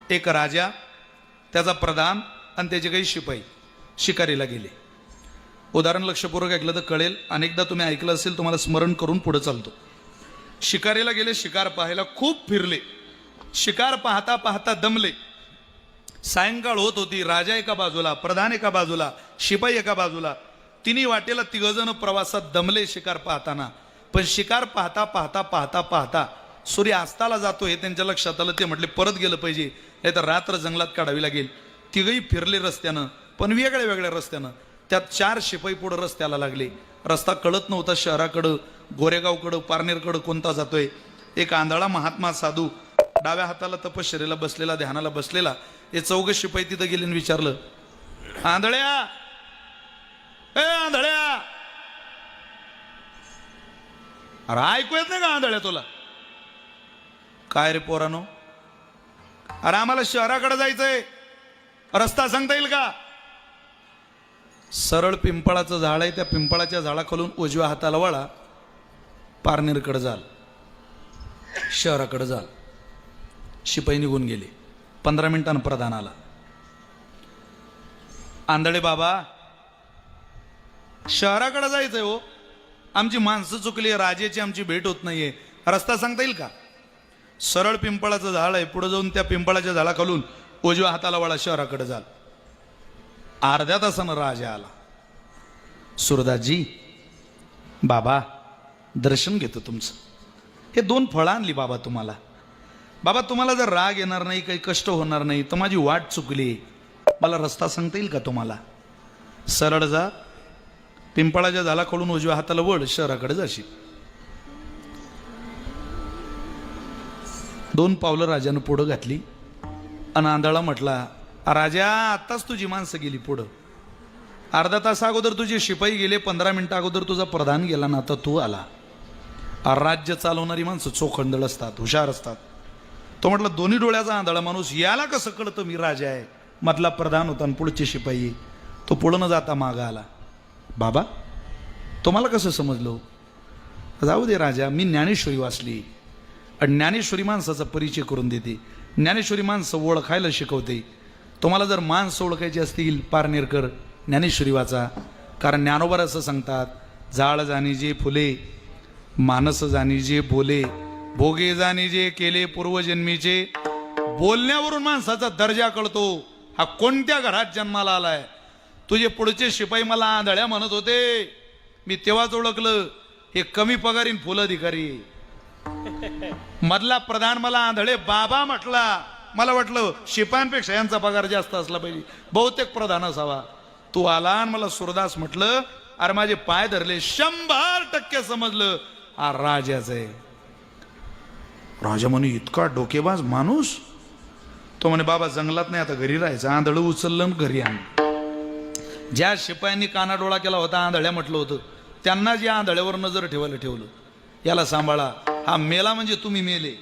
एक राजा, त्याचा प्रधान आणि त्याचे काही शिपाई शिकारीला गेले. उदाहरण लक्षपूर्वक ऐकलं तर कळेल, अनेकदा तुम्ही ऐकलं असेल, तुम्हाला स्मरण करून पुढे चालतो. शिकारीला गेले, शिकार पाहायला खूप फिरले. शिकार पाहता पाहता दमले. सायंकाळ होत होती. राजा एका बाजूला, प्रधान एका बाजूला, शिपाई एका बाजूला. तिन्ही वाटेला तिघजण प्रवासात दमले शिकार पाहताना. पण शिकार पाहता पाहता पाहता पाहता सूर्य अस्ताला जातो हे त्यांच्या लक्षात आलं. ते म्हटले परत गेलं पाहिजे, नाही तर रात्र जंगलात काढावी लागेल. तिघही फिरले रस्त्यानं, पण वेगळ्या वेगळ्या रस्त्यानं. त्यात 4 शिपाई पुढे रस्त्याला लागले. रस्ता कळत नव्हता, शहराकडं, गोरेगावकडं, पारनेरकडं कोणता जातोय. एक आंधळा महात्मा साधू डाव्या हाताला तपश्चर्येला बसलेला, ध्यानाला बसलेला. हे 4 शिपाई तिथं गेले आणि विचारलं, आंधळ्या, ए आंधळ्या, अरे ऐकू येत नाही का आंधळ्या तुला? काय रे पोरानो, अरे आम्हाला शहराकडे जायचंय, रस्ता सांगता येईल का? सरळ पिंपळाचं झाड आहे, त्या पिंपळाच्या झाडाखालून उजव्या हाताला वळा, पारनेरकडे जाल, शहराकडे जाल. शिपाई निघून गेले. 15 मिनिटांनी प्रधान आला. आंधळे बाबा, शहराकडे जायचंय हो, आमची माणसं चुकली, राजाची आमची भेट होत नाहीये, रस्ता सांगता येईल का? सरळ पिंपळाचं झाड आहे, पुढे जाऊन त्या पिंपळाच्या झाडाखालून उजव्या हाताला वळा, शहराकडे जाल. अर्ध्या तासानं राजा आला. सुरदासजी, बाबा दर्शन घेतो तुमचं. हे 2 फळं आणली बाबा तुम्हाला. बाबा तुम्हाला जर राग येणार नाही, काही कष्ट होणार नाही, तर माझी वाट चुकली, मला रस्ता सांगता येईल का तुम्हाला? सरळ जा, पिंपळाच्या झाडाखालून उजव्या हाताला वळ, शहराकडे जाशील. 2 पावलं राजानं पुढं घातली. आणि आंधळा म्हटला, राजा आत्ताच तुझी माणसं गेली पुढं, अर्धा तास अगोदर तुझे शिपाई गेले, 15 मिनिटं अगोदर तुझा प्रधान गेला ना, आता तू आला. राज्य चालवणारी माणसं चोखंदळ असतात, हुशार असतात. तो म्हटलं, दोन्ही डोळ्याचा आंधळा माणूस, याला कसं कळतं मी राजा आहे? मधला प्रधान होता आणि पुढचे शिपाई. तो पुढं न जाता मागा आला. बाबा तुम्हाला कसं समजलं? जाऊ दे राजा, मी ज्ञानेश्वरी वाचली, आणि ज्ञानेश्वरी माणसाचा परिचय करून देते, ज्ञानेश्वरी माणसं ओळखायला शिकवते. तुम्हाला जर माणसं ओळखायची असतील, पारनेरकर ज्ञानेश्वरी वाचा. कारण ज्ञानोबर असं सांगतात, जाळ जाणीजे फुले, मानस जाणीजे बोले, भोगे जाणीजे केले पूर्वजन्मीचे. बोलण्यावरून माणसाचा दर्जा कळतो, हा कोणत्या घरात जन्माला आलाय. तुझे पुढचे शिपाई मला आंधळ्या म्हणत होते, मी तेव्हाच ओळखलं हे कमी पगारीन फुल अधिकारी. मधला प्रधान मला आंधळे बाबा म्हटला, मला वाटलं शिपायांपेक्षा यांचा पगार जास्त असला पाहिजे, बहुतेक प्रधान असावा. तू आला आणि मला सुरदास म्हटलं, अरे माझे पाय धरले, 100% समजलं हा राजाच आहे. राजा म्हणे, इतका डोकेबाज माणूस? तो म्हणे, बाबा जंगलात नाही, आता घरी राहायचं. आंधळ उचललं घरी आणलं. ज्या शिपायांनी कानाडोळा केला होता, आंधळ्या म्हटलं होतं, त्यांना जे आंधळ्यावर नजर ठेवायला ठेवलं. याला सांभाळा, हा मेला म्हणजे तुम्ही मेले.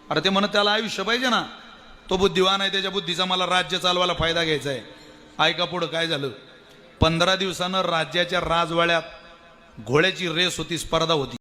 अरे ते म्हणत, त्याला आयुष्य पाहिजे ना, तो बुद्धिवान आहे, त्याच्या बुद्धीचा मला राज्य चालवायला फायदा घ्यायचा आहे. ऐका पुढं काय झालं. 15 दिवसानं राज्याच्या राजवाड्यात घोड्याची रेस होती, स्पर्धा होती.